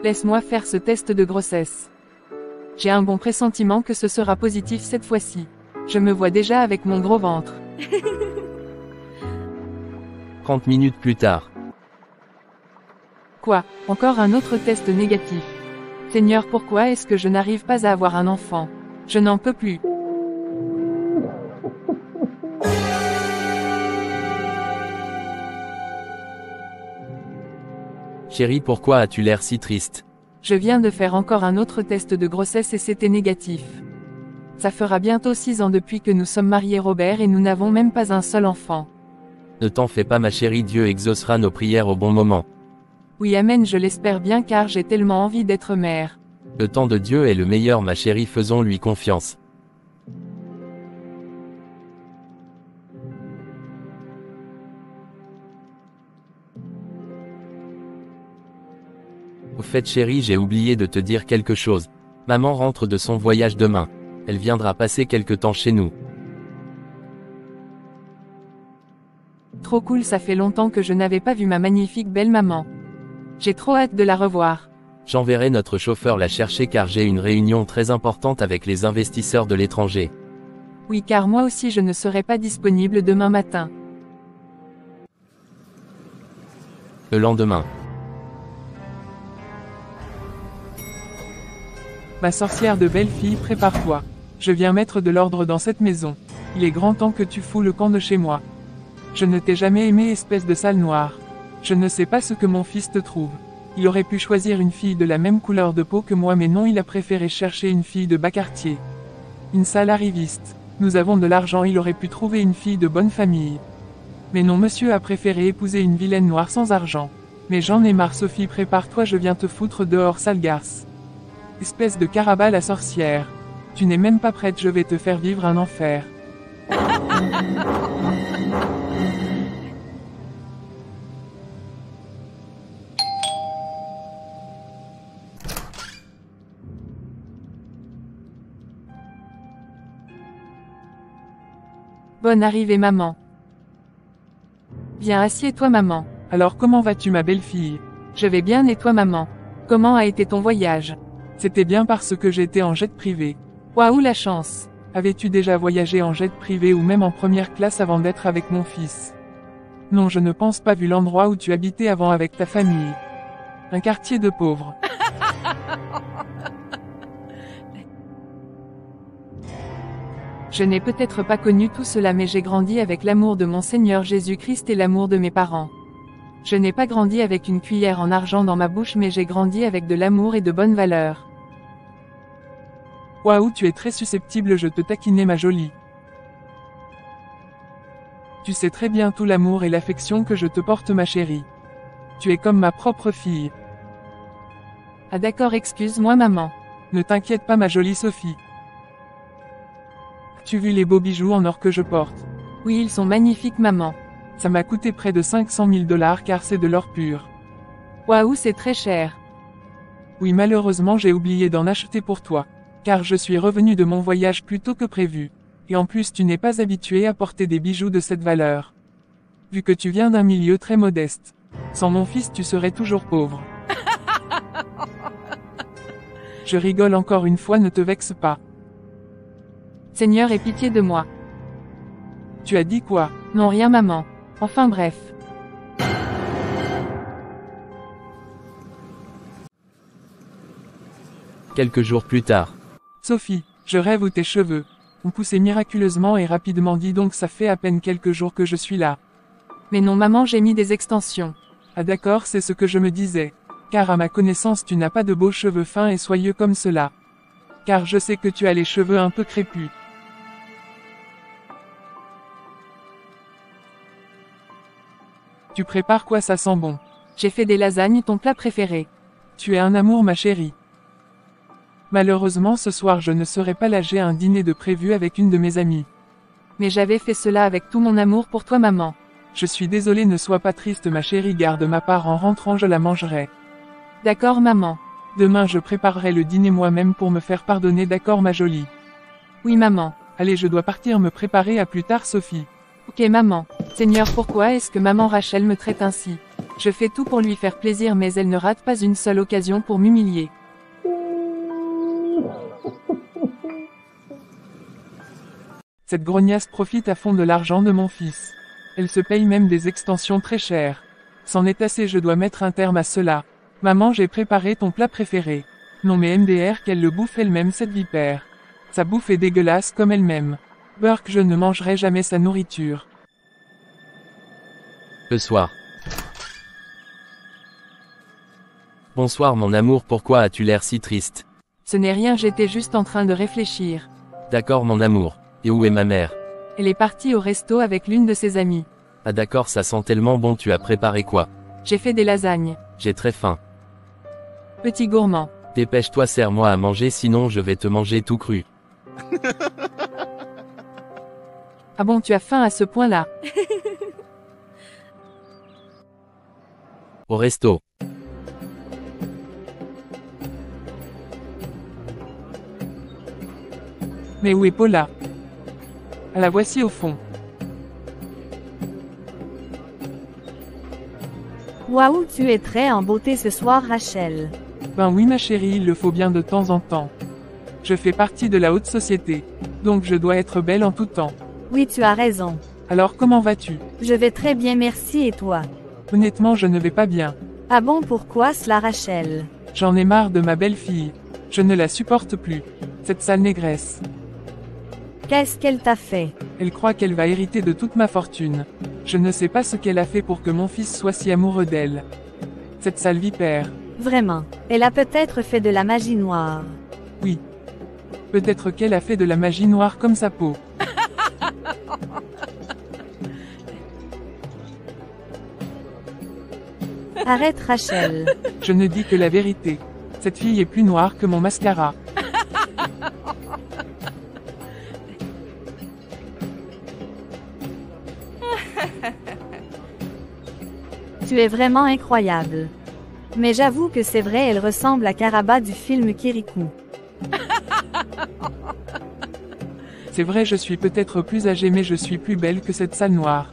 Laisse-moi faire ce test de grossesse. J'ai un bon pressentiment que ce sera positif cette fois-ci. Je me vois déjà avec mon gros ventre. 30 minutes plus tard. Quoi? Encore un autre test négatif. Seigneur, pourquoi est-ce que je n'arrive pas à avoir un enfant? Je n'en peux plus. Chérie, pourquoi as-tu l'air si triste? Je viens de faire encore un autre test de grossesse et c'était négatif. Ça fera bientôt 6 ans depuis que nous sommes mariés Robert et nous n'avons même pas un seul enfant. Ne t'en fais pas ma chérie, Dieu exaucera nos prières au bon moment. Oui amen, je l'espère bien car j'ai tellement envie d'être mère. Le temps de Dieu est le meilleur ma chérie, faisons-lui confiance. Au fait chérie, j'ai oublié de te dire quelque chose. Maman rentre de son voyage demain. Elle viendra passer quelque temps chez nous. Trop cool, ça fait longtemps que je n'avais pas vu ma magnifique belle maman. J'ai trop hâte de la revoir. J'enverrai notre chauffeur la chercher car j'ai une réunion très importante avec les investisseurs de l'étranger. Oui car moi aussi je ne serai pas disponible demain matin. Le lendemain. Ma sorcière de belle fille, prépare-toi. Je viens mettre de l'ordre dans cette maison. Il est grand temps que tu fous le camp de chez moi. Je ne t'ai jamais aimé, espèce de sale noire. Je ne sais pas ce que mon fils te trouve. Il aurait pu choisir une fille de la même couleur de peau que moi mais non, il a préféré chercher une fille de bas quartier. Une sale arriviste. Nous avons de l'argent, il aurait pu trouver une fille de bonne famille. Mais non, monsieur a préféré épouser une vilaine noire sans argent. Mais j'en ai marre, Sophie, prépare-toi, je viens te foutre dehors, sale garce. Espèce de carabale à sorcière. Tu n'es même pas prête, je vais te faire vivre un enfer. Bonne arrivée maman. Viens, assieds-toi maman. Alors comment vas-tu ma belle-fille? Je vais bien et toi maman? Comment a été ton voyage? C'était bien parce que j'étais en jet privé. Waouh la chance! Avais-tu déjà voyagé en jet privé ou même en première classe avant d'être avec mon fils? Non, je ne pense pas, vu l'endroit où tu habitais avant avec ta famille. Un quartier de pauvres. Je n'ai peut-être pas connu tout cela mais j'ai grandi avec l'amour de mon Seigneur Jésus-Christ et l'amour de mes parents. Je n'ai pas grandi avec une cuillère en argent dans ma bouche mais j'ai grandi avec de l'amour et de bonnes valeurs. Waouh, tu es très susceptible, je te taquinais ma jolie. Tu sais très bien tout l'amour et l'affection que je te porte ma chérie. Tu es comme ma propre fille. Ah d'accord, excuse-moi maman. Ne t'inquiète pas ma jolie Sophie. As-tu vu les beaux bijoux en or que je porte? Oui, ils sont magnifiques maman. Ça m'a coûté près de 500 000 $ car c'est de l'or pur. Waouh, c'est très cher. Oui, malheureusement j'ai oublié d'en acheter pour toi. Car je suis revenu de mon voyage plus tôt que prévu. Et en plus tu n'es pas habitué à porter des bijoux de cette valeur. Vu que tu viens d'un milieu très modeste. Sans mon fils tu serais toujours pauvre. Je rigole encore une fois, ne te vexe pas. Seigneur, aie pitié de moi. Tu as dit quoi? Non, rien maman. Enfin bref. Quelques jours plus tard. Sophie, je rêve où tes cheveux ont poussé miraculeusement et rapidement, dis donc ça fait à peine quelques jours que je suis là. Mais non maman, j'ai mis des extensions. Ah d'accord, c'est ce que je me disais. Car à ma connaissance tu n'as pas de beaux cheveux fins et soyeux comme cela. Car je sais que tu as les cheveux un peu crépus. Tu prépares quoi, ça sent bon? J'ai fait des lasagnes, ton plat préféré. Tu es un amour ma chérie. Malheureusement ce soir je ne serai pas là, j'ai un dîner de prévu avec une de mes amies. Mais j'avais fait cela avec tout mon amour pour toi maman. Je suis désolé, ne sois pas triste ma chérie, garde ma part, en rentrant je la mangerai. D'accord maman. Demain je préparerai le dîner moi-même pour me faire pardonner, d'accord ma jolie? Oui maman. Allez, je dois partir me préparer, à plus tard Sophie. Ok maman. Seigneur, pourquoi est-ce que maman Rachel me traite ainsi? Je fais tout pour lui faire plaisir mais elle ne rate pas une seule occasion pour m'humilier. Cette grognasse profite à fond de l'argent de mon fils. Elle se paye même des extensions très chères. C'en est assez, je dois mettre un terme à cela. Maman, j'ai préparé ton plat préféré. Non mais MDR qu'elle le bouffe elle-même cette vipère. Sa bouffe est dégueulasse comme elle-même. Burk, je ne mangerai jamais sa nourriture. Le soir. Bonsoir mon amour, pourquoi as-tu l'air si triste? Ce n'est rien, j'étais juste en train de réfléchir. D'accord mon amour. Et où est ma mère? Elle est partie au resto avec l'une de ses amies. Ah d'accord, ça sent tellement bon, tu as préparé quoi? J'ai fait des lasagnes. J'ai très faim. Petit gourmand. Dépêche-toi, sers-moi à manger sinon je vais te manger tout cru. Ah bon, tu as faim à ce point-là? Au resto. Mais où est Paula? Ah, la voici au fond. Waouh, tu es très en beauté ce soir, Rachel. Ben oui ma chérie, il le faut bien de temps en temps. Je fais partie de la haute société. Donc je dois être belle en tout temps. Oui, tu as raison. Alors comment vas-tu? Je vais très bien, merci, et toi? Honnêtement, je ne vais pas bien. Ah bon, pourquoi cela, Rachel? J'en ai marre de ma belle-fille. Je ne la supporte plus. Cette sale négresse. Qu'est-ce qu'elle t'a fait? Elle croit qu'elle va hériter de toute ma fortune. Je ne sais pas ce qu'elle a fait pour que mon fils soit si amoureux d'elle. Cette sale vipère. Vraiment. Elle a peut-être fait de la magie noire. Oui. Peut-être qu'elle a fait de la magie noire comme sa peau. Arrête, Rachel. Je ne dis que la vérité. Cette fille est plus noire que mon mascara. Tu es vraiment incroyable. Mais j'avoue que c'est vrai, elle ressemble à Karaba du film Kirikou. C'est vrai, je suis peut-être plus âgée mais je suis plus belle que cette sale noire.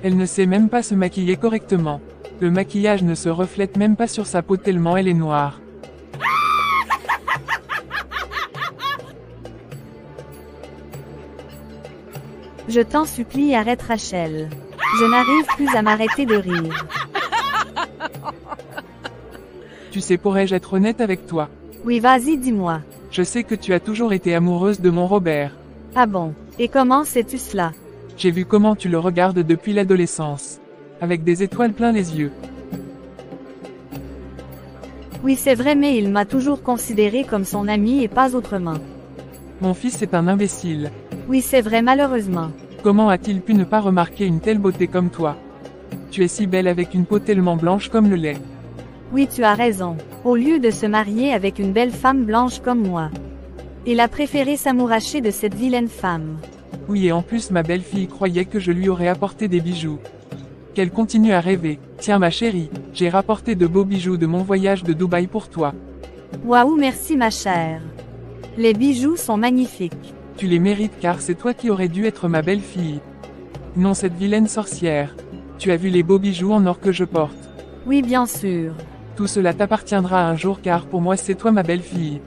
Elle ne sait même pas se maquiller correctement. Le maquillage ne se reflète même pas sur sa peau tellement elle est noire. Je t'en supplie, arrête, Rachel. Je n'arrive plus à m'arrêter de rire. Tu sais, pourrais-je être honnête avec toi? Oui, vas-y, dis-moi. Je sais que tu as toujours été amoureuse de mon Robert. Ah bon? Et comment sais-tu cela? J'ai vu comment tu le regardes depuis l'adolescence. Avec des étoiles plein les yeux. Oui, c'est vrai, mais il m'a toujours considéré comme son ami et pas autrement. Mon fils est un imbécile. Oui, c'est vrai, malheureusement. Comment a-t-il pu ne pas remarquer une telle beauté comme toi? Tu es si belle avec une peau tellement blanche comme le lait. Oui, tu as raison. Au lieu de se marier avec une belle femme blanche comme moi. Il a préféré s'amouracher de cette vilaine femme. Oui, et en plus ma belle-fille croyait que je lui aurais apporté des bijoux. Qu'elle continue à rêver. Tiens ma chérie, j'ai rapporté de beaux bijoux de mon voyage de Dubaï pour toi. Waouh, merci ma chère. Les bijoux sont magnifiques. Tu les mérites car c'est toi qui aurais dû être ma belle-fille. Non, cette vilaine sorcière. Tu as vu les beaux bijoux en or que je porte. Oui, bien sûr. Tout cela t'appartiendra un jour car pour moi c'est toi ma belle-fille.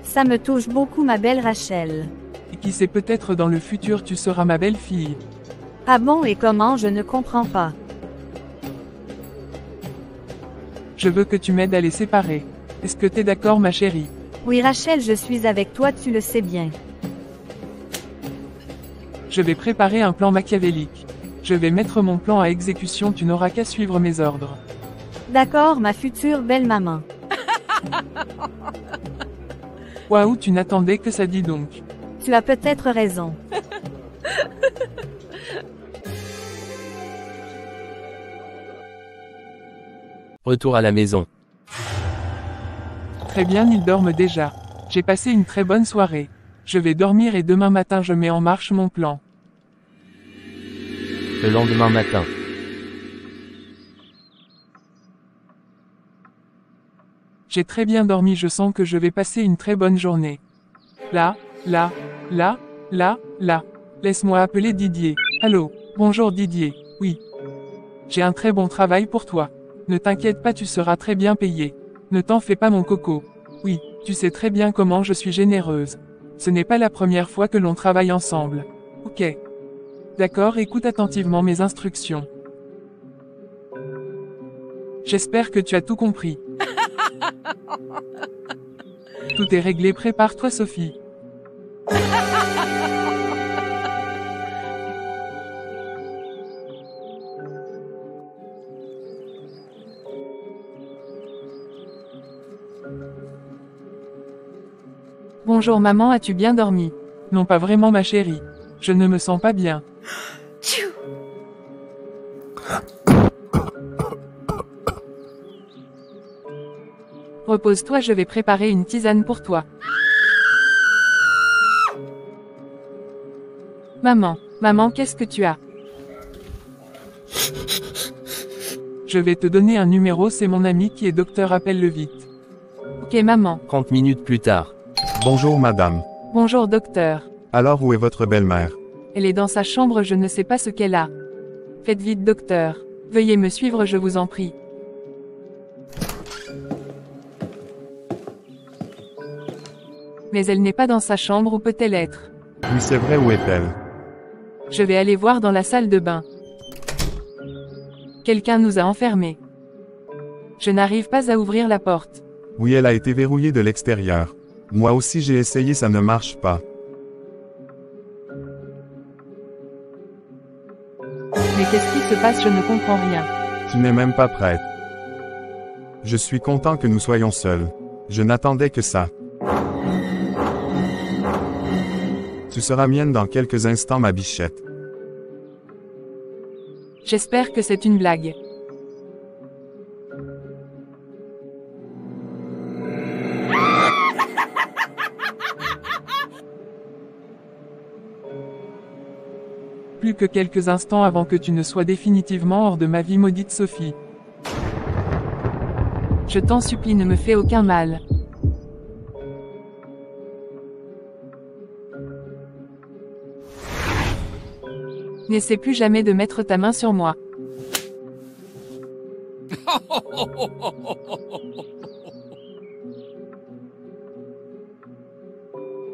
Ça me touche beaucoup, ma belle Rachel. Et qui sait, peut-être dans le futur tu seras ma belle-fille. Ah bon, et comment? Je ne comprends pas. Je veux que tu m'aides à les séparer. Est-ce que t'es d'accord ma chérie? Oui Rachel, je suis avec toi, tu le sais bien. Je vais préparer un plan machiavélique. Je vais mettre mon plan à exécution, tu n'auras qu'à suivre mes ordres. D'accord, ma future belle maman. Waouh, tu n'attendais que ça, dis donc. Tu as peut-être raison. Retour à la maison. Très bien, ils dorment déjà. J'ai passé une très bonne soirée. Je vais dormir et demain matin je mets en marche mon plan. Le lendemain matin. J'ai très bien dormi, je sens que je vais passer une très bonne journée. Là. Laisse-moi appeler Didier. Allô, bonjour Didier. Oui. J'ai un très bon travail pour toi. Ne t'inquiète pas, tu seras très bien payé. Ne t'en fais pas mon coco. Oui, tu sais très bien comment je suis généreuse. Ce n'est pas la première fois que l'on travaille ensemble. Ok. D'accord, écoute attentivement mes instructions. J'espère que tu as tout compris. Tout est réglé, prépare-toi Sophie. Bonjour maman, as-tu bien dormi? Non, pas vraiment ma chérie. Je ne me sens pas bien. Repose-toi, je vais préparer une tisane pour toi. Maman, qu'est-ce que tu as? Je vais te donner un numéro, c'est mon ami qui est docteur, appelle-le vite. Ok maman. 30 minutes plus tard. Bonjour madame. Bonjour docteur. Alors où est votre belle-mère? Elle est dans sa chambre, je ne sais pas ce qu'elle a. Faites vite docteur. Veuillez me suivre, je vous en prie. Mais elle n'est pas dans sa chambre, où peut-elle être? Oui c'est vrai, où est-elle? Je vais aller voir dans la salle de bain. Quelqu'un nous a enfermés. Je n'arrive pas à ouvrir la porte. Oui, elle a été verrouillée de l'extérieur. Moi aussi j'ai essayé, ça ne marche pas. Mais qu'est-ce qui se passe? Je ne comprends rien. Tu n'es même pas prête. Je suis content que nous soyons seuls. Je n'attendais que ça. Tu seras mienne dans quelques instants, ma bichette. J'espère que c'est une blague. Plus que quelques instants avant que tu ne sois définitivement hors de ma vie, maudite Sophie. Je t'en supplie, ne me fais aucun mal. N'essaie plus jamais de mettre ta main sur moi.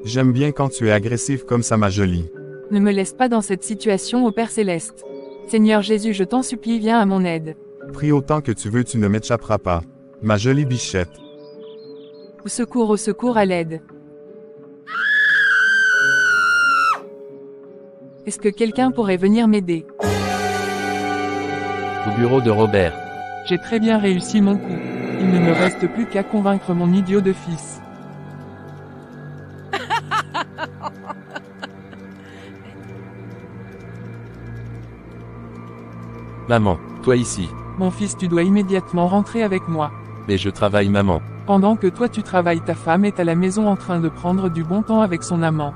J'aime bien quand tu es agressive comme ça, ma jolie. Ne me laisse pas dans cette situation, ô Père Céleste. Seigneur Jésus, je t'en supplie, viens à mon aide. Prie autant que tu veux, tu ne m'échapperas pas. Ma jolie bichette. Au secours, à l'aide. Est-ce que quelqu'un pourrait venir m'aider? Au bureau de Robert. J'ai très bien réussi mon coup. Il ne me reste plus qu'à convaincre mon idiot de fils. Maman, toi ici. Mon fils, tu dois immédiatement rentrer avec moi. Mais je travaille maman. Pendant que toi tu travailles, ta femme est à la maison en train de prendre du bon temps avec son amant.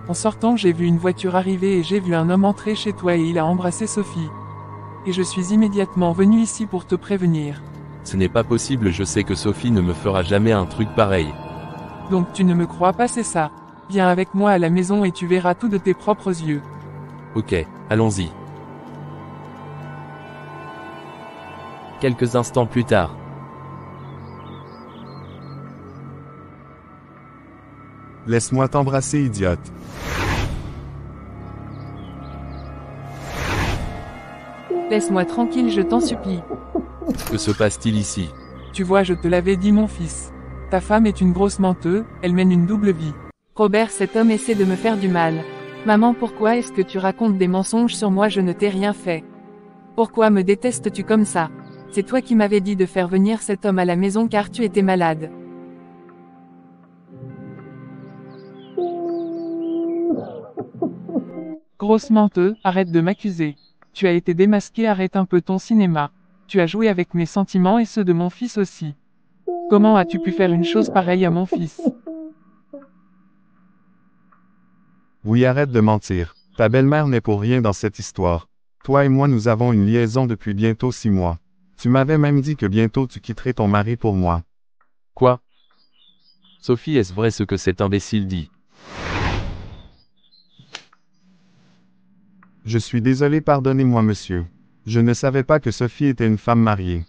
En sortant, j'ai vu une voiture arriver et j'ai vu un homme entrer chez toi et il a embrassé Sophie. Et je suis immédiatement venu ici pour te prévenir. Ce n'est pas possible, je sais que Sophie ne me fera jamais un truc pareil. Donc tu ne me crois pas, c'est ça? Viens avec moi à la maison et tu verras tout de tes propres yeux. Ok, allons-y. Quelques instants plus tard. Laisse-moi t'embrasser, idiote. Laisse-moi tranquille, je t'en supplie. Que se passe-t-il ici? Tu vois, je te l'avais dit, mon fils. Ta femme est une grosse menteuse, elle mène une double vie. Robert, cet homme essaie de me faire du mal. Maman, pourquoi est-ce que tu racontes des mensonges sur moi? Je ne t'ai rien fait. Pourquoi me détestes-tu comme ça? C'est toi qui m'avais dit de faire venir cet homme à la maison car tu étais malade. Grosse menteuse, arrête de m'accuser. Tu as été démasqué, arrête un peu ton cinéma. Tu as joué avec mes sentiments et ceux de mon fils aussi. Comment as-tu pu faire une chose pareille à mon fils? Oui, arrête de mentir. Ta belle-mère n'est pour rien dans cette histoire. Toi et moi, nous avons une liaison depuis bientôt 6 mois. Tu m'avais même dit que bientôt tu quitterais ton mari pour moi. Quoi? Sophie, est-ce vrai ce que cet imbécile dit? Je suis désolé, pardonnez-moi monsieur. Je ne savais pas que Sophie était une femme mariée.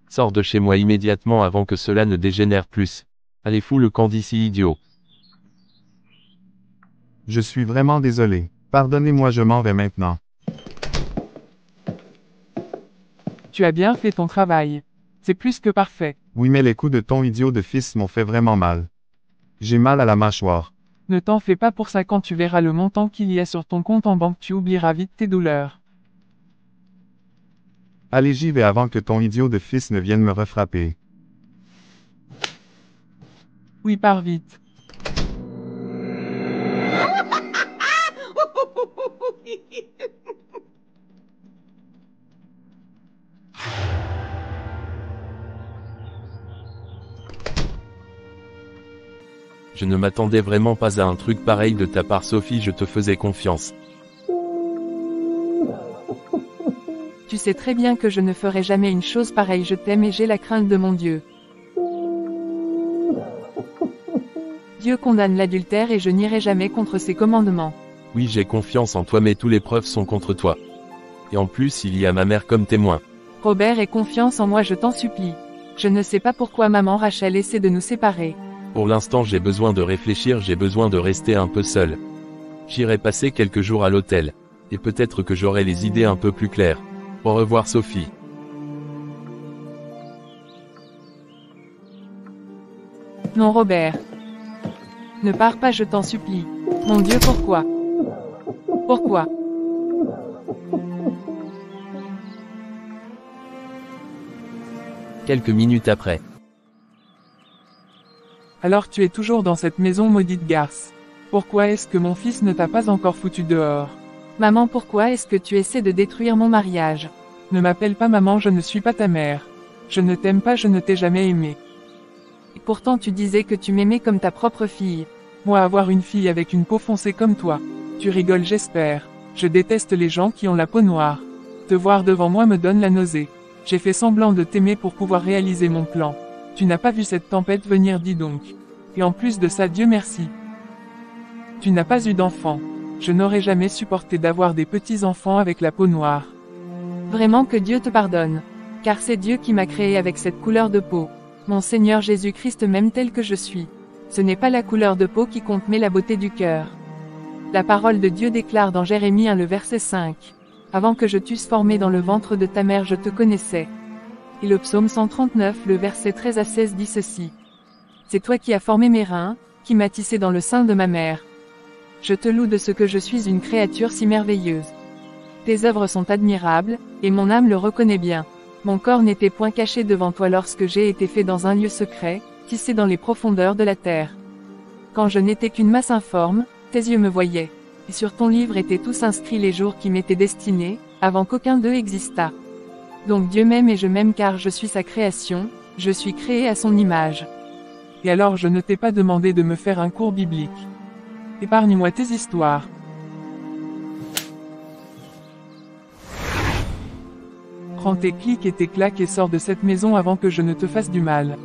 Sors de chez moi immédiatement avant que cela ne dégénère plus. Allez, fous le camp d'ici, idiot. Je suis vraiment désolé. Pardonnez-moi, je m'en vais maintenant. Tu as bien fait ton travail. C'est plus que parfait. Oui, mais les coups de ton idiot de fils m'ont fait vraiment mal. J'ai mal à la mâchoire. Ne t'en fais pas pour ça, quand tu verras le montant qu'il y a sur ton compte en banque, tu oublieras vite tes douleurs. Allez, j'y vais avant que ton idiot de fils ne vienne me refrapper. Oui, pars vite. Je ne m'attendais vraiment pas à un truc pareil de ta part, Sophie, je te faisais confiance. Tu sais très bien que je ne ferai jamais une chose pareille, je t'aime et j'ai la crainte de mon Dieu. Dieu condamne l'adultère et je n'irai jamais contre ses commandements. Oui, j'ai confiance en toi, mais toutes les preuves sont contre toi. Et en plus, il y a ma mère comme témoin. Robert, aie confiance en moi, je t'en supplie. Je ne sais pas pourquoi maman Rachel essaie de nous séparer. Pour l'instant, j'ai besoin de réfléchir, j'ai besoin de rester un peu seul. J'irai passer quelques jours à l'hôtel. Et peut-être que j'aurai les idées un peu plus claires. Au revoir, Sophie. Non, Robert. Ne pars pas, je t'en supplie. Mon Dieu, pourquoi? Pourquoi? Quelques minutes après. Alors tu es toujours dans cette maison, maudite garce. Pourquoi est-ce que mon fils ne t'a pas encore foutu dehors? Maman, pourquoi est-ce que tu essaies de détruire mon mariage? Ne m'appelle pas maman, je ne suis pas ta mère. Je ne t'aime pas, je ne t'ai jamais aimé. Et pourtant tu disais que tu m'aimais comme ta propre fille. Moi, avoir une fille avec une peau foncée comme toi. Tu rigoles, j'espère. Je déteste les gens qui ont la peau noire. Te voir devant moi me donne la nausée. J'ai fait semblant de t'aimer pour pouvoir réaliser mon plan. Tu n'as pas vu cette tempête venir, dis donc. Et en plus de ça, Dieu merci. Tu n'as pas eu d'enfant. Je n'aurais jamais supporté d'avoir des petits-enfants avec la peau noire. Vraiment que Dieu te pardonne. Car c'est Dieu qui m'a créé avec cette couleur de peau. Mon Seigneur Jésus-Christ m'aime tel que je suis. Ce n'est pas la couleur de peau qui compte mais la beauté du cœur. La parole de Dieu déclare dans Jérémie 1 le verset 5. Avant que je t'eusse formé dans le ventre de ta mère, je te connaissais. Et le psaume 139 le verset 13 à 16 dit ceci. C'est toi qui as formé mes reins, qui m'as tissé dans le sein de ma mère. Je te loue de ce que je suis une créature si merveilleuse. Tes œuvres sont admirables, et mon âme le reconnaît bien. Mon corps n'était point caché devant toi lorsque j'ai été fait dans un lieu secret, tissé dans les profondeurs de la terre. Quand je n'étais qu'une masse informe, tes yeux me voyaient. Et sur ton livre étaient tous inscrits les jours qui m'étaient destinés, avant qu'aucun d'eux existât. Donc Dieu m'aime et je m'aime car je suis sa création, je suis créé à son image. Et alors je ne t'ai pas demandé de me faire un cours biblique. Épargne-moi tes histoires. Prends tes clics et tes claques et sors de cette maison avant que je ne te fasse du mal.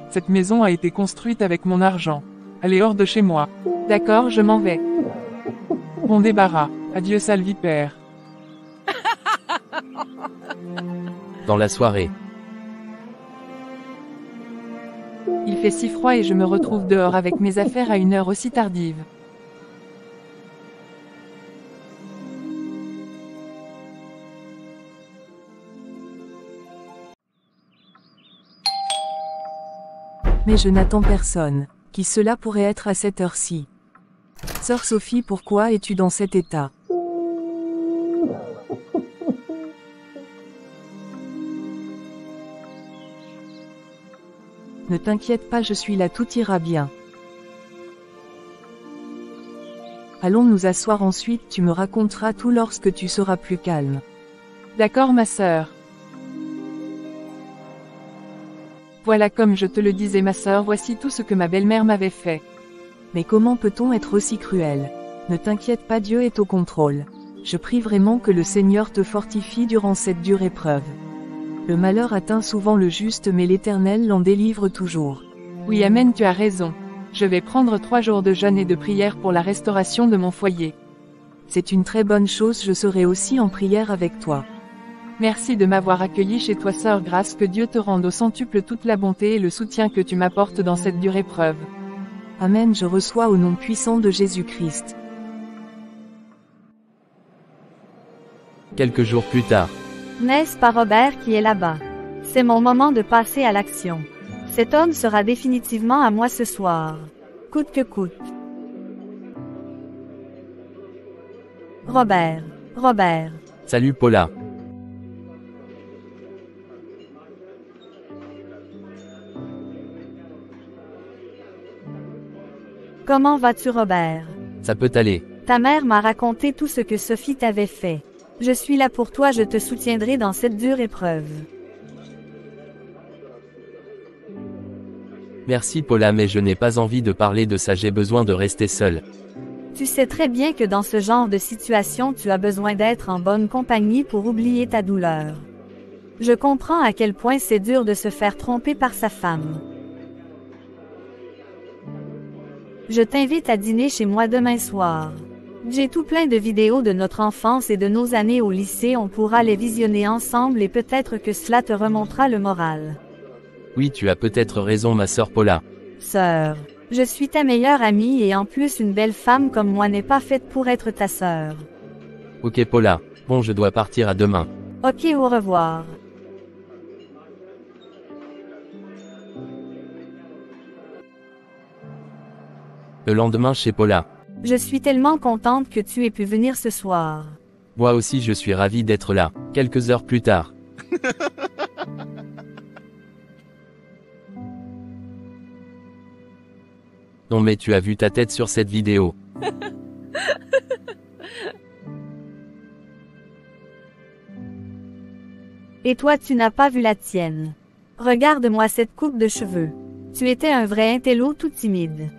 Cette maison a été construite avec mon argent. Allez hors de chez moi. D'accord, je m'en vais. Bon débarras. Adieu sale vipère. Dans la soirée. Il fait si froid et je me retrouve dehors avec mes affaires à une heure aussi tardive. Mais je n'attends personne. Qui cela pourrait être à cette heure-ci? Sœur Sophie, pourquoi es-tu dans cet état? Ne t'inquiète pas, je suis là, tout ira bien. Allons nous asseoir, ensuite tu me raconteras tout lorsque tu seras plus calme. D'accord ma sœur. Voilà, comme je te le disais ma sœur, voici tout ce que ma belle-mère m'avait fait. Mais comment peut-on être aussi cruel? Ne t'inquiète pas, Dieu est au contrôle. Je prie vraiment que le Seigneur te fortifie durant cette dure épreuve. Le malheur atteint souvent le juste mais l'Éternel l'en délivre toujours. Oui, amen, tu as raison. Je vais prendre 3 jours de jeûne et de prière pour la restauration de mon foyer. C'est une très bonne chose, je serai aussi en prière avec toi. Merci de m'avoir accueilli chez toi, sœur Grâce, que Dieu te rende au centuple toute la bonté et le soutien que tu m'apportes dans cette dure épreuve. Amen, je reçois au nom puissant de Jésus-Christ. Quelques jours plus tard. N'est-ce pas Robert qui est là-bas? C'est mon moment de passer à l'action. Cet homme sera définitivement à moi ce soir. Coûte que coûte. Robert. Robert. Salut Paula. Comment vas-tu Robert? Ça peut aller. Ta mère m'a raconté tout ce que Sophie t'avait fait. Je suis là pour toi, je te soutiendrai dans cette dure épreuve. Merci Paula, mais je n'ai pas envie de parler de ça, j'ai besoin de rester seul. Tu sais très bien que dans ce genre de situation tu as besoin d'être en bonne compagnie pour oublier ta douleur. Je comprends à quel point c'est dur de se faire tromper par sa femme. Je t'invite à dîner chez moi demain soir. J'ai tout plein de vidéos de notre enfance et de nos années au lycée, on pourra les visionner ensemble et peut-être que cela te remontera le moral. Oui, tu as peut-être raison ma sœur Paula. Sœur, je suis ta meilleure amie et en plus une belle femme comme moi n'est pas faite pour être ta sœur. Ok Paula, bon je dois partir, à demain. Ok, au revoir. Le lendemain chez Paula. Je suis tellement contente que tu aies pu venir ce soir. Moi aussi je suis ravi d'être là. Quelques heures plus tard. Non mais tu as vu ta tête sur cette vidéo. Et toi tu n'as pas vu la tienne. Regarde-moi cette coupe de cheveux. Tu étais un vrai intello tout timide.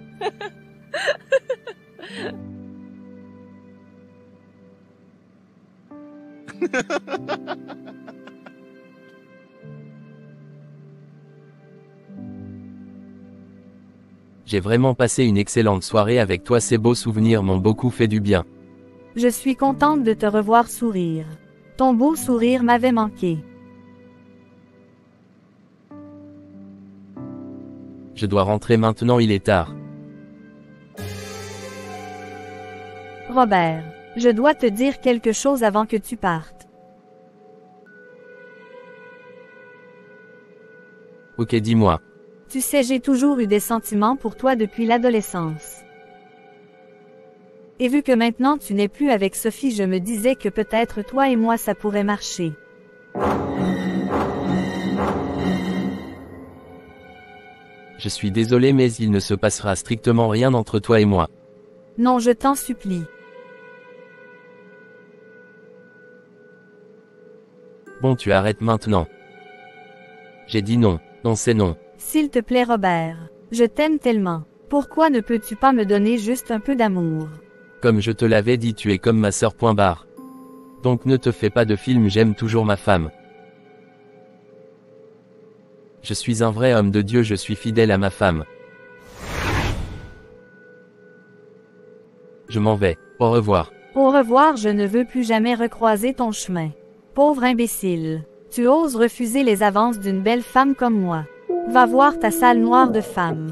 J'ai vraiment passé une excellente soirée avec toi, ces beaux souvenirs m'ont beaucoup fait du bien. Je suis contente de te revoir sourire. Ton beau sourire m'avait manqué. Je dois rentrer maintenant, il est tard. Robert, je dois te dire quelque chose avant que tu partes. Ok, dis-moi. Tu sais, j'ai toujours eu des sentiments pour toi depuis l'adolescence. Et vu que maintenant tu n'es plus avec Sophie, je me disais que peut-être toi et moi ça pourrait marcher. Je suis désolé mais il ne se passera strictement rien entre toi et moi. Non, je t'en supplie. Bon, tu arrêtes maintenant. J'ai dit non. Non, c'est non. S'il te plaît Robert, je t'aime tellement. Pourquoi ne peux-tu pas me donner juste un peu d'amour? Comme je te l'avais dit, tu es comme ma sœur point barre. Donc ne te fais pas de film, j'aime toujours ma femme. Je suis un vrai homme de Dieu, je suis fidèle à ma femme. Je m'en vais. Au revoir. Au revoir, je ne veux plus jamais recroiser ton chemin. Pauvre imbécile. Tu oses refuser les avances d'une belle femme comme moi. Va voir ta salle noire de femme.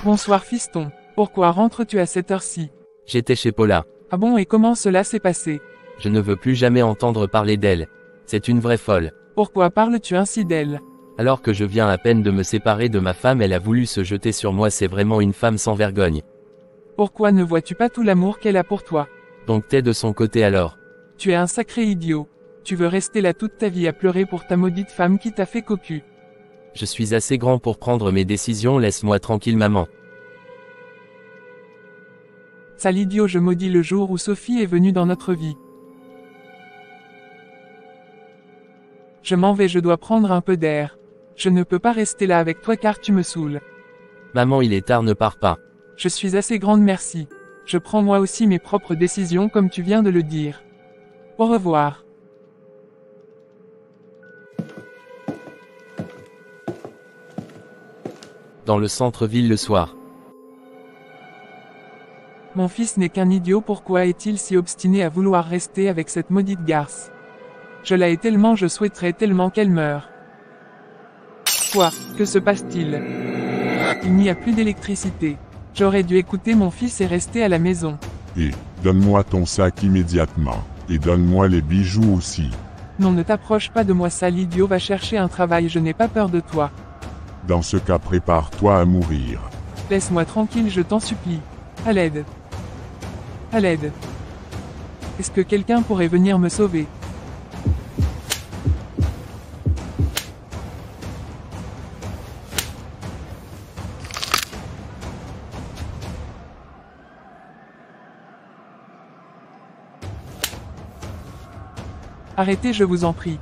Bonsoir fiston. Pourquoi rentres-tu à cette heure-ci? J'étais chez Paula. Ah bon, et comment cela s'est passé? Je ne veux plus jamais entendre parler d'elle. C'est une vraie folle. Pourquoi parles-tu ainsi d'elle? Alors que je viens à peine de me séparer de ma femme, elle a voulu se jeter sur moi, c'est vraiment une femme sans vergogne. Pourquoi ne vois-tu pas tout l'amour qu'elle a pour toi? Donc t'es de son côté alors? Tu es un sacré idiot. Tu veux rester là toute ta vie à pleurer pour ta maudite femme qui t'a fait cocu. Je suis assez grand pour prendre mes décisions, laisse-moi tranquille maman. Sale idiot, je maudis le jour où Sophie est venue dans notre vie. Je m'en vais, je dois prendre un peu d'air. Je ne peux pas rester là avec toi car tu me saoules. Maman, il est tard, ne pars pas. Je suis assez grande, merci. Je prends moi aussi mes propres décisions comme tu viens de le dire. Au revoir. Dans le centre-ville le soir. Mon fils n'est qu'un idiot, pourquoi est-il si obstiné à vouloir rester avec cette maudite garce? Je l'aime tellement, je souhaiterais tellement qu'elle meure. Quoi? Que se passe-t-il? Il n'y a plus d'électricité. J'aurais dû écouter mon fils et rester à la maison. Et, donne-moi ton sac immédiatement. Et donne-moi les bijoux aussi. Non, ne t'approche pas de moi, sale idiot, va chercher un travail, je n'ai pas peur de toi. Dans ce cas, prépare-toi à mourir. Laisse-moi tranquille, je t'en supplie. À l'aide. À l'aide. Est-ce que quelqu'un pourrait venir me sauver? Arrêtez, je vous en prie.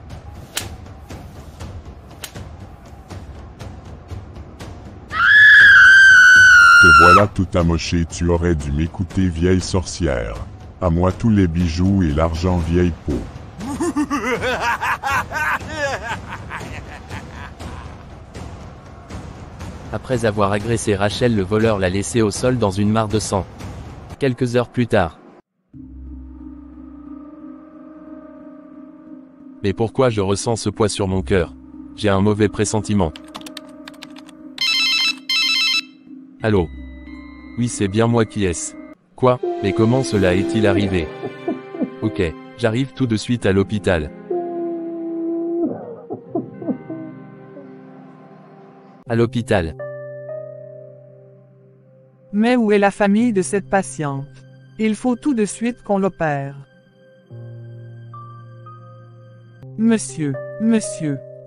Te voilà tout amoché, tu aurais dû m'écouter, vieille sorcière. À moi tous les bijoux et l'argent, vieille peau. Après avoir agressé Rachel, le voleur l'a laissée au sol dans une mare de sang. Quelques heures plus tard. Mais pourquoi je ressens ce poids sur mon cœur? J'ai un mauvais pressentiment. Allô? Oui, c'est bien moi qui est-ce. Quoi? Mais comment cela est-il arrivé? Ok, j'arrive tout de suite à l'hôpital. À l'hôpital. Mais où est la famille de cette patiente? Il faut tout de suite qu'on l'opère. Monsieur,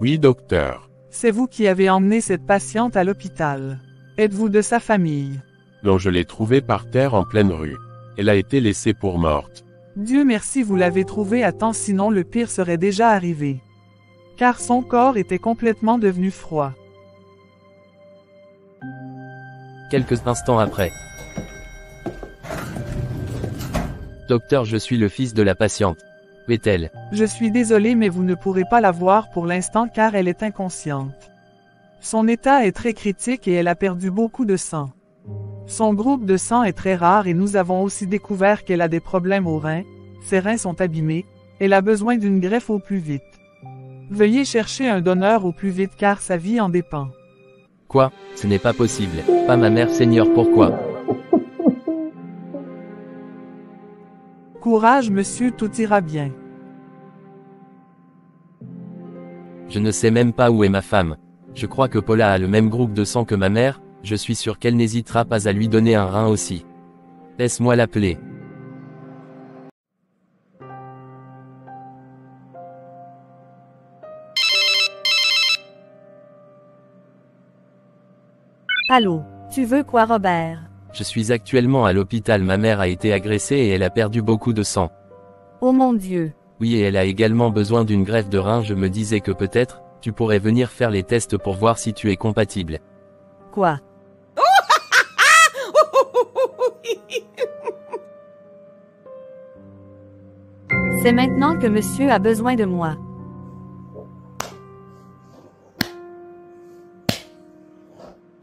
Oui, docteur. c'est vous qui avez emmené cette patiente à l'hôpital. Êtes-vous de sa famille? Non, je l'ai trouvée par terre en pleine rue. Elle a été laissée pour morte. Dieu merci, vous l'avez trouvée à temps, sinon le pire serait déjà arrivé. Car son corps était complètement devenu froid. Quelques instants après. Docteur, je suis le fils de la patiente. Où est-elle? Je suis désolé, mais vous ne pourrez pas la voir pour l'instant car elle est inconsciente. Son état est très critique et elle a perdu beaucoup de sang. Son groupe de sang est très rare et nous avons aussi découvert qu'elle a des problèmes aux reins, ses reins sont abîmés, elle a besoin d'une greffe au plus vite. Veuillez chercher un donneur au plus vite car sa vie en dépend. Quoi? Ce n'est pas possible. Pas ma mère, Seigneur, pourquoi? Courage monsieur, tout ira bien. Je ne sais même pas où est ma femme. Je crois que Paula a le même groupe de sang que ma mère, je suis sûr qu'elle n'hésitera pas à lui donner un rein aussi. Laisse-moi l'appeler. Allô, tu veux quoi, Robert? Je suis actuellement à l'hôpital, ma mère a été agressée et elle a perdu beaucoup de sang. Oh mon Dieu. Oui, et elle a également besoin d'une greffe de rein, je me disais que peut-être, tu pourrais venir faire les tests pour voir si tu es compatible. Quoi? C'est maintenant que monsieur a besoin de moi.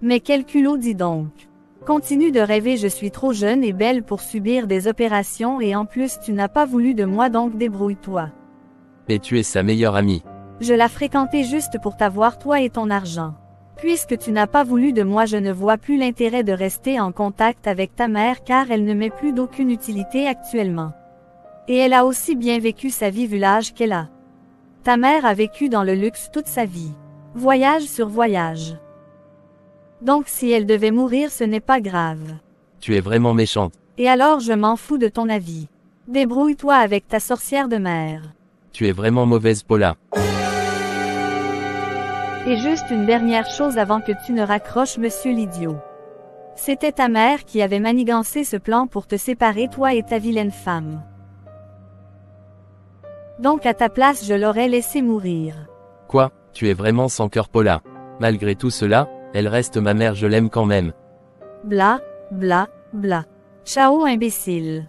Mais quel culot, dis donc. Continue de rêver, je suis trop jeune et belle pour subir des opérations et en plus tu n'as pas voulu de moi, donc débrouille-toi. Mais tu es sa meilleure amie. Je l'ai fréquenté juste pour t'avoir, toi et ton argent. Puisque tu n'as pas voulu de moi, je ne vois plus l'intérêt de rester en contact avec ta mère car elle ne m'est plus d'aucune utilité actuellement. Et elle a aussi bien vécu sa vie vu l'âge qu'elle a. Ta mère a vécu dans le luxe toute sa vie. Voyage sur voyage. Donc si elle devait mourir, ce n'est pas grave. Tu es vraiment méchante. Et alors je m'en fous de ton avis. Débrouille-toi avec ta sorcière de mère. Tu es vraiment mauvaise, Paula. Et juste une dernière chose avant que tu ne raccroches, monsieur l'idiot. C'était ta mère qui avait manigancé ce plan pour te séparer, toi et ta vilaine femme. Donc à ta place, je l'aurais laissé mourir. Quoi, tu es vraiment sans cœur, Paula. Malgré tout cela, elle reste ma mère, je l'aime quand même. Bla, bla, bla. Ciao imbécile.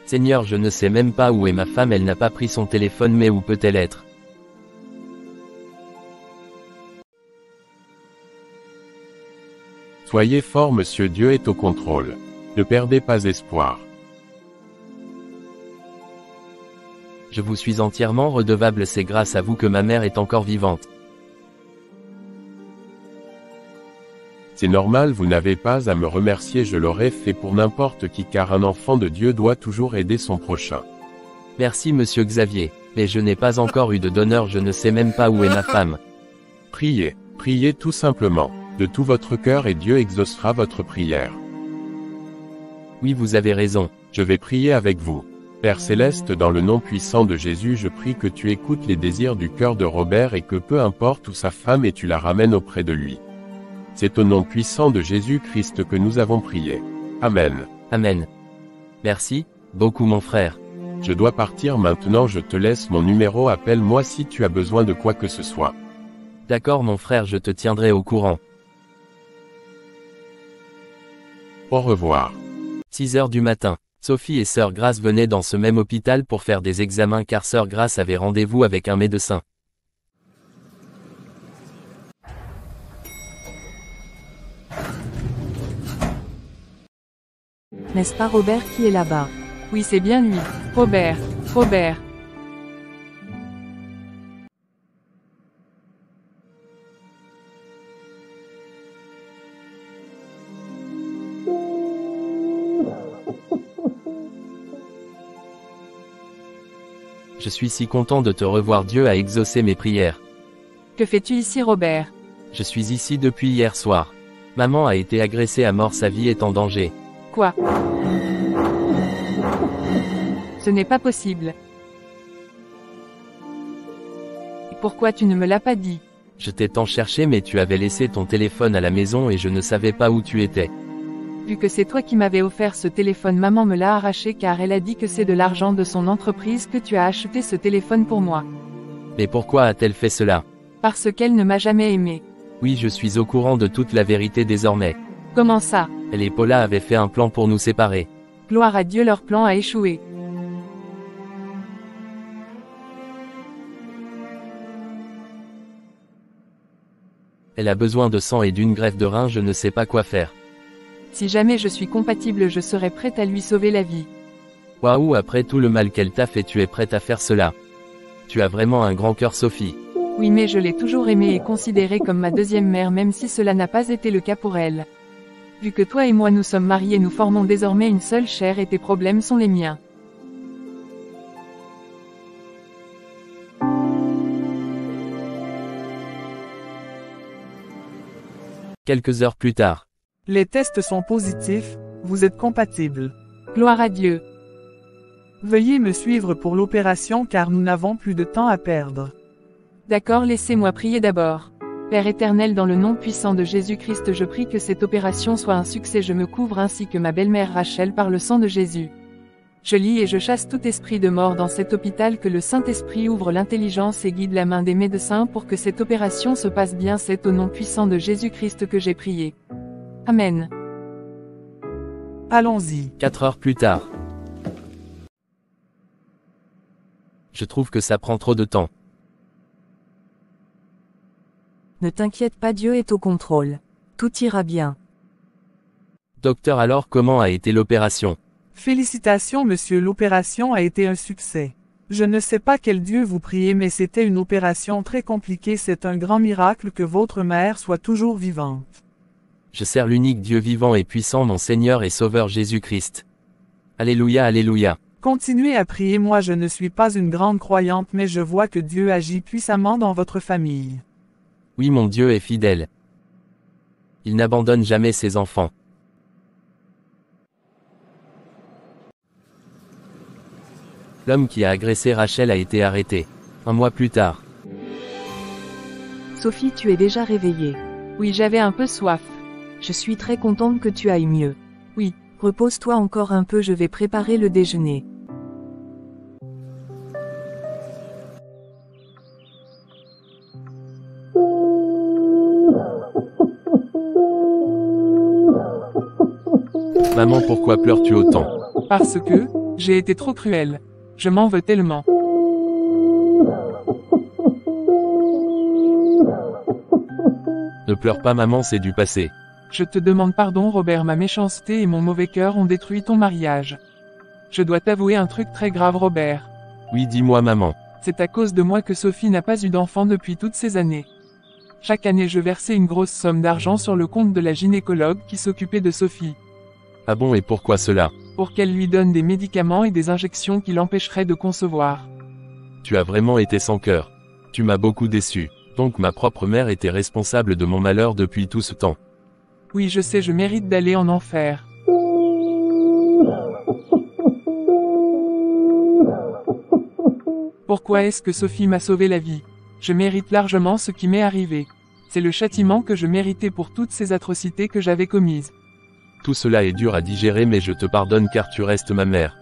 Seigneur, je ne sais même pas où est ma femme, elle n'a pas pris son téléphone, mais où peut-elle être? Soyez fort, monsieur, Dieu est au contrôle. Ne perdez pas espoir. Je vous suis entièrement redevable, c'est grâce à vous que ma mère est encore vivante. C'est normal, vous n'avez pas à me remercier, je l'aurais fait pour n'importe qui car un enfant de Dieu doit toujours aider son prochain. Merci monsieur Xavier, mais je n'ai pas encore eu de donneur, je ne sais même pas où est ma femme. Priez, priez tout simplement, de tout votre cœur et Dieu exaucera votre prière. Oui, vous avez raison. Je vais prier avec vous. Père Céleste, dans le nom puissant de Jésus, je prie que tu écoutes les désirs du cœur de Robert et que peu importe où sa femme est, tu la ramènes auprès de lui. C'est au nom puissant de Jésus-Christ que nous avons prié. Amen. Amen. Merci, beaucoup mon frère. Je dois partir maintenant, je te laisse mon numéro, appelle-moi si tu as besoin de quoi que ce soit. D'accord mon frère, je te tiendrai au courant. Au revoir. 6 heures du matin. Sophie et Sœur Grace venaient dans ce même hôpital pour faire des examens car Sœur Grace avait rendez-vous avec un médecin. N'est-ce pas Robert qui est là-bas? Oui, c'est bien lui. Robert. Robert. Je suis si content de te revoir, Dieu a exaucé mes prières. Que fais-tu ici, Robert? Je suis ici depuis hier soir. Maman a été agressée à mort, sa vie est en danger. Quoi? Ce n'est pas possible. Pourquoi tu ne me l'as pas dit? Je t'ai tant cherché mais tu avais laissé ton téléphone à la maison et je ne savais pas où tu étais. Vu que c'est toi qui m'avais offert ce téléphone, maman me l'a arraché car elle a dit que c'est de l'argent de son entreprise que tu as acheté ce téléphone pour moi. Mais pourquoi a-t-elle fait cela? Parce qu'elle ne m'a jamais aimé. Oui, je suis au courant de toute la vérité désormais. Comment ça? Elle et Paula avaient fait un plan pour nous séparer. Gloire à Dieu, leur plan a échoué. Elle a besoin de sang et d'une greffe de rein, je ne sais pas quoi faire. Si jamais je suis compatible, je serai prête à lui sauver la vie. Waouh, après tout le mal qu'elle t'a fait, tu es prête à faire cela. Tu as vraiment un grand cœur, Sophie. Oui, mais je l'ai toujours aimée et considérée comme ma deuxième mère, même si cela n'a pas été le cas pour elle. Vu que toi et moi nous sommes mariés, nous formons désormais une seule chair et tes problèmes sont les miens. Quelques heures plus tard. Les tests sont positifs, vous êtes compatibles. Gloire à Dieu. Veuillez me suivre pour l'opération car nous n'avons plus de temps à perdre. D'accord, laissez-moi prier d'abord. Père éternel, dans le nom puissant de Jésus-Christ, je prie que cette opération soit un succès. Je me couvre ainsi que ma belle-mère Rachel par le sang de Jésus. Je lis et je chasse tout esprit de mort dans cet hôpital, que le Saint-Esprit ouvre l'intelligence et guide la main des médecins pour que cette opération se passe bien. C'est au nom puissant de Jésus-Christ que j'ai prié. Amen. Allons-y. 4 heures plus tard. Je trouve que ça prend trop de temps. Ne t'inquiète pas, Dieu est au contrôle. Tout ira bien. Docteur, alors comment a été l'opération? Félicitations monsieur, l'opération a été un succès. Je ne sais pas quel Dieu vous priez, mais c'était une opération très compliquée. C'est un grand miracle que votre mère soit toujours vivante. Je sers l'unique Dieu vivant et puissant, mon Seigneur et Sauveur Jésus-Christ. Alléluia, alléluia. Continuez à prier. Moi je ne suis pas une grande croyante, mais je vois que Dieu agit puissamment dans votre famille. Oui, mon Dieu est fidèle. Il n'abandonne jamais ses enfants. L'homme qui a agressé Rachel a été arrêté. 1 mois plus tard. Sophie, tu es déjà réveillée. Oui, j'avais un peu soif. Je suis très contente que tu ailles mieux. Oui. Repose-toi encore un peu, je vais préparer le déjeuner. Maman, pourquoi pleures-tu autant? Parce que, j'ai été trop cruelle. Je m'en veux tellement. Ne pleure pas maman, c'est du passé. Je te demande pardon Robert, ma méchanceté et mon mauvais cœur ont détruit ton mariage. Je dois t'avouer un truc très grave Robert. Oui, dis-moi maman. C'est à cause de moi que Sophie n'a pas eu d'enfant depuis toutes ces années. Chaque année je versais une grosse somme d'argent sur le compte de la gynécologue qui s'occupait de Sophie. Ah bon, et pourquoi cela? Pour qu'elle lui donne des médicaments et des injections qui l'empêcheraient de concevoir. Tu as vraiment été sans cœur. Tu m'as beaucoup déçu. Donc ma propre mère était responsable de mon malheur depuis tout ce temps. Oui, je sais, je mérite d'aller en enfer. Pourquoi est-ce que Sophie m'a sauvé la vie? Je mérite largement ce qui m'est arrivé. C'est le châtiment que je méritais pour toutes ces atrocités que j'avais commises. Tout cela est dur à digérer, mais je te pardonne car tu restes ma mère.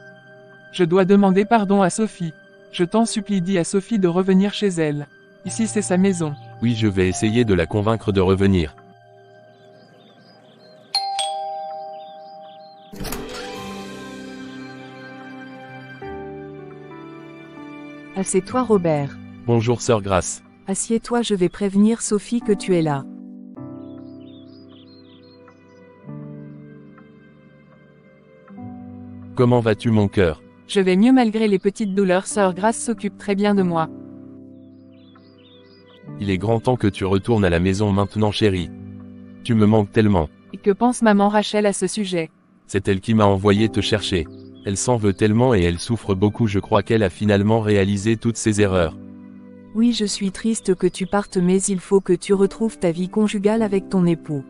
Je dois demander pardon à Sophie. Je t'en supplie, dis à Sophie de revenir chez elle. Ici c'est sa maison. Oui, je vais essayer de la convaincre de revenir. Assieds-toi Robert. Bonjour sœur Grace. Assieds-toi, je vais prévenir Sophie que tu es là. Comment vas-tu mon cœur? Je vais mieux malgré les petites douleurs, sœur Grace s'occupe très bien de moi. Il est grand temps que tu retournes à la maison maintenant chérie. Tu me manques tellement. Et que pense maman Rachel à ce sujet? C'est elle qui m'a envoyé te chercher. Elle s'en veut tellement et elle souffre beaucoup, je crois qu'elle a finalement réalisé toutes ses erreurs. Oui, je suis triste que tu partes, mais il faut que tu retrouves ta vie conjugale avec ton époux.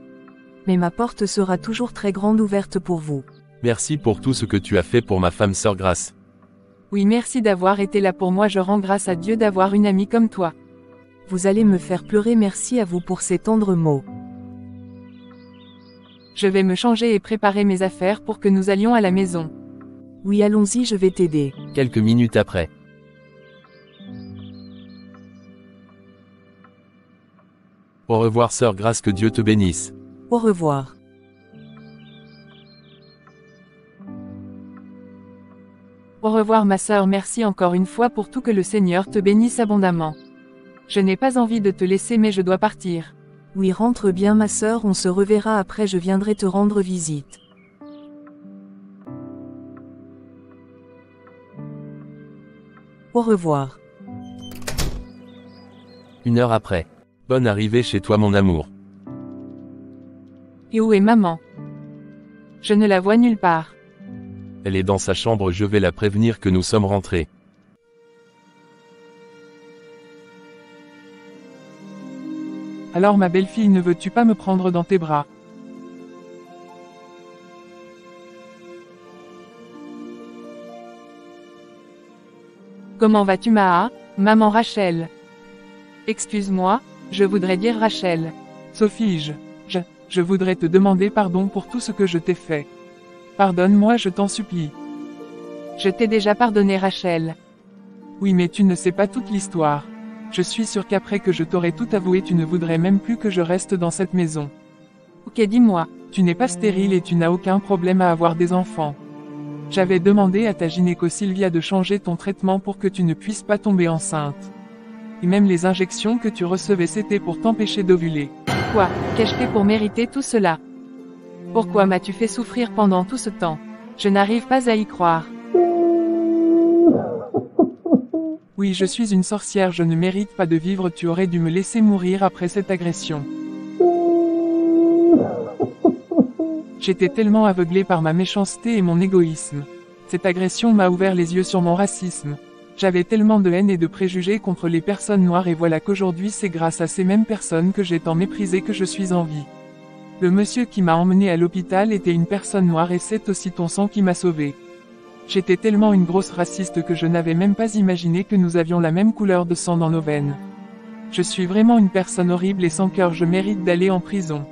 Mais ma porte sera toujours très grande ouverte pour vous. Merci pour tout ce que tu as fait pour ma femme sœur Grace. Oui, merci d'avoir été là pour moi, je rends grâce à Dieu d'avoir une amie comme toi. Vous allez me faire pleurer, merci à vous pour ces tendres mots. Je vais me changer et préparer mes affaires pour que nous allions à la maison. Oui, allons-y, je vais t'aider. Quelques minutes après. Au revoir sœur Grace, que Dieu te bénisse. Au revoir. Au revoir ma sœur, merci encore une fois pour tout, que le Seigneur te bénisse abondamment. Je n'ai pas envie de te laisser mais je dois partir. Oui, rentre bien ma sœur, on se reverra après, je viendrai te rendre visite. Au revoir. 1 heure après. Bonne arrivée chez toi mon amour. Et où est maman? Je ne la vois nulle part. Elle est dans sa chambre, je vais la prévenir que nous sommes rentrés. Alors ma belle-fille, ne veux-tu pas me prendre dans tes bras? Comment vas-tu maman Rachel? Excuse-moi, je voudrais dire Rachel. Sophie, je voudrais te demander pardon pour tout ce que je t'ai fait. Pardonne-moi, je t'en supplie. Je t'ai déjà pardonné Rachel. Oui, mais tu ne sais pas toute l'histoire. Je suis sûr qu'après que je t'aurai tout avoué, tu ne voudrais même plus que je reste dans cette maison. Ok, dis-moi. Tu n'es pas stérile et tu n'as aucun problème à avoir des enfants. J'avais demandé à ta gynéco Sylvia de changer ton traitement pour que tu ne puisses pas tomber enceinte. Et même les injections que tu recevais, c'était pour t'empêcher d'ovuler. Quoi? Qu'ai-je fait pour mériter tout cela? Pourquoi m'as-tu fait souffrir pendant tout ce temps? Je n'arrive pas à y croire. Oui, je suis une sorcière, je ne mérite pas de vivre, tu aurais dû me laisser mourir après cette agression. J'étais tellement aveuglée par ma méchanceté et mon égoïsme. Cette agression m'a ouvert les yeux sur mon racisme. J'avais tellement de haine et de préjugés contre les personnes noires et voilà qu'aujourd'hui c'est grâce à ces mêmes personnes que j'ai tant méprisé que je suis en vie. Le monsieur qui m'a emmené à l'hôpital était une personne noire et c'est aussi ton sang qui m'a sauvé. J'étais tellement une grosse raciste que je n'avais même pas imaginé que nous avions la même couleur de sang dans nos veines. Je suis vraiment une personne horrible et sans cœur, je mérite d'aller en prison.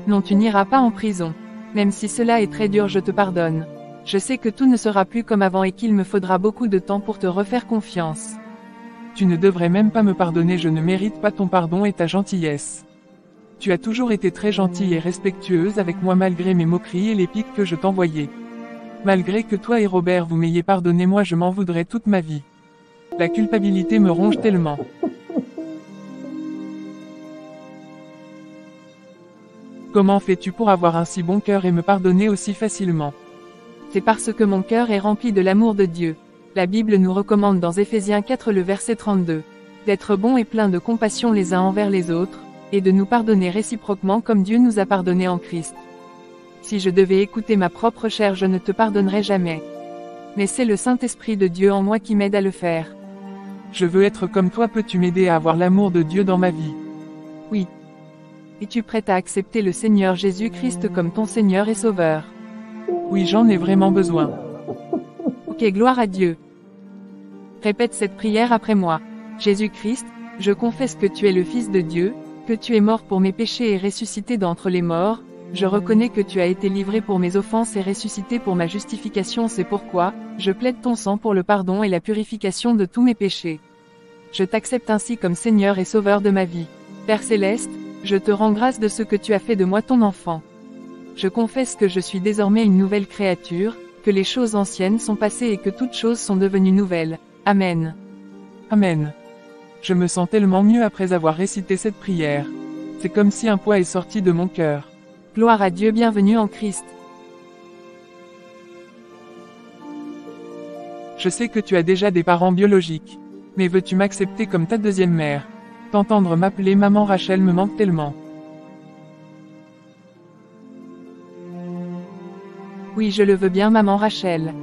Non, tu n'iras pas en prison. Même si cela est très dur, je te pardonne. Je sais que tout ne sera plus comme avant et qu'il me faudra beaucoup de temps pour te refaire confiance. Tu ne devrais même pas me pardonner, je ne mérite pas ton pardon et ta gentillesse. Tu as toujours été très gentille et respectueuse avec moi malgré mes moqueries et les piques que je t'envoyais. Malgré que toi et Robert vous m'ayez pardonné, moi je m'en voudrais toute ma vie. La culpabilité me ronge tellement. Comment fais-tu pour avoir un si bon cœur et me pardonner aussi facilement? C'est parce que mon cœur est rempli de l'amour de Dieu. La Bible nous recommande dans Éphésiens 4 le verset 32, d'être bons et pleins de compassion les uns envers les autres, et de nous pardonner réciproquement comme Dieu nous a pardonné en Christ. Si je devais écouter ma propre chair, je ne te pardonnerais jamais. Mais c'est le Saint-Esprit de Dieu en moi qui m'aide à le faire. Je veux être comme toi, peux-tu m'aider à avoir l'amour de Dieu dans ma vie? Oui. Es-tu prête à accepter le Seigneur Jésus-Christ comme ton Seigneur et Sauveur? Oui, j'en ai vraiment besoin. Ok, gloire à Dieu. Répète cette prière après moi. Jésus-Christ, je confesse que tu es le Fils de Dieu, que tu es mort pour mes péchés et ressuscité d'entre les morts. Je reconnais que tu as été livré pour mes offenses et ressuscité pour ma justification, c'est pourquoi, je plaide ton sang pour le pardon et la purification de tous mes péchés. Je t'accepte ainsi comme Seigneur et Sauveur de ma vie. Père Céleste, je te rends grâce de ce que tu as fait de moi ton enfant. Je confesse que je suis désormais une nouvelle créature, que les choses anciennes sont passées et que toutes choses sont devenues nouvelles. Amen. Amen. Je me sens tellement mieux après avoir récité cette prière. C'est comme si un poids est sorti de mon cœur. Gloire à Dieu, bienvenue en Christ. Je sais que tu as déjà des parents biologiques. Mais veux-tu m'accepter comme ta deuxième mère? T'entendre m'appeler maman Rachel me manque tellement. Oui, je le veux bien, maman Rachel.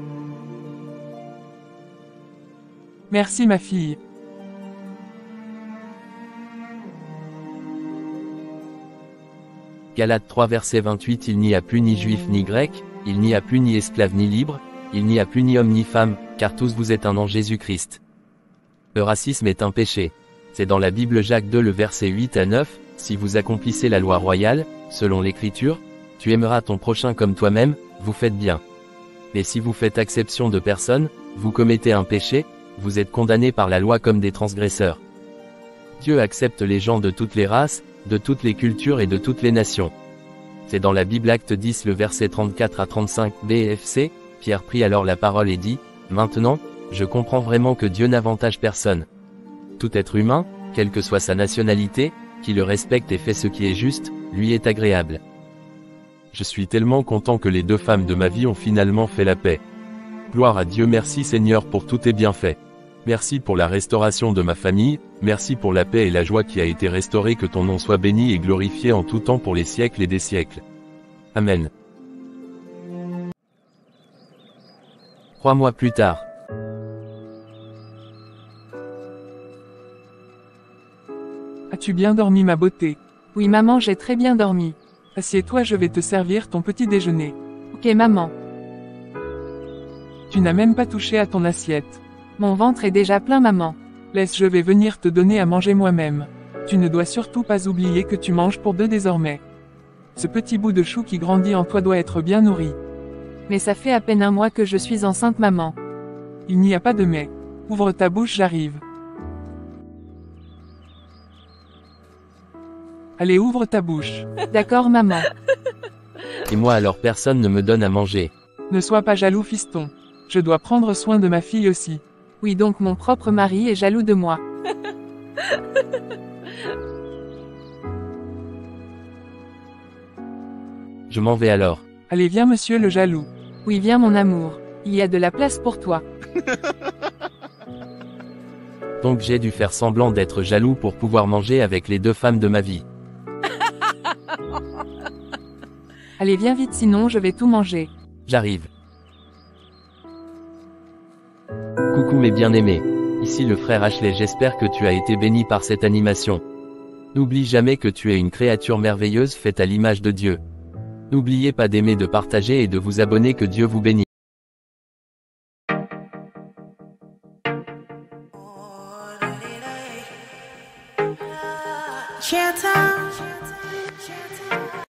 Merci ma fille. Galates 3 verset 28. Il n'y a plus ni juif ni grec, il n'y a plus ni esclave ni libre, il n'y a plus ni homme ni femme, car tous vous êtes un en Jésus-Christ. Le racisme est un péché. C'est dans la Bible Jacques 2 le verset 8 à 9, si vous accomplissez la loi royale, selon l'Écriture, tu aimeras ton prochain comme toi-même, vous faites bien. Mais si vous faites exception de personne, vous commettez un péché, vous êtes condamnés par la loi comme des transgresseurs. Dieu accepte les gens de toutes les races, de toutes les cultures et de toutes les nations. C'est dans la Bible Acte 10 le verset 34 à 35 BFC, Pierre prit alors la parole et dit, « Maintenant, je comprends vraiment que Dieu n'avantage personne. Tout être humain, quelle que soit sa nationalité, qui le respecte et fait ce qui est juste, lui est agréable. » Je suis tellement content que les deux femmes de ma vie ont finalement fait la paix. Gloire à Dieu, merci Seigneur pour tous tes bienfaits. Merci pour la restauration de ma famille, merci pour la paix et la joie qui a été restaurée, que ton nom soit béni et glorifié en tout temps pour les siècles et des siècles. Amen. 3 mois plus tard. As-tu bien dormi ma beauté? Oui maman, j'ai très bien dormi. Assieds-toi, je vais te servir ton petit déjeuner. Ok maman. Tu n'as même pas touché à ton assiette. Mon ventre est déjà plein maman. Laisse, je vais venir te donner à manger moi-même. Tu ne dois surtout pas oublier que tu manges pour deux désormais. Ce petit bout de chou qui grandit en toi doit être bien nourri. Mais ça fait à peine un mois que je suis enceinte maman. Il n'y a pas de mais. Ouvre ta bouche, j'arrive. Allez, ouvre ta bouche. D'accord maman. Et moi alors personne ne me donne à manger. Ne sois pas jaloux fiston. Je dois prendre soin de ma fille aussi. Oui, donc mon propre mari est jaloux de moi. Je m'en vais alors. Allez, viens monsieur le jaloux. Oui, viens mon amour. Il y a de la place pour toi. Donc j'ai dû faire semblant d'être jaloux pour pouvoir manger avec les deux femmes de ma vie. Allez, viens vite, sinon je vais tout manger. J'arrive. Coucou mes bien-aimés. Ici le frère Ashley, j'espère que tu as été béni par cette animation. N'oublie jamais que tu es une créature merveilleuse faite à l'image de Dieu. N'oubliez pas d'aimer, de partager et de vous abonner, que Dieu vous bénisse.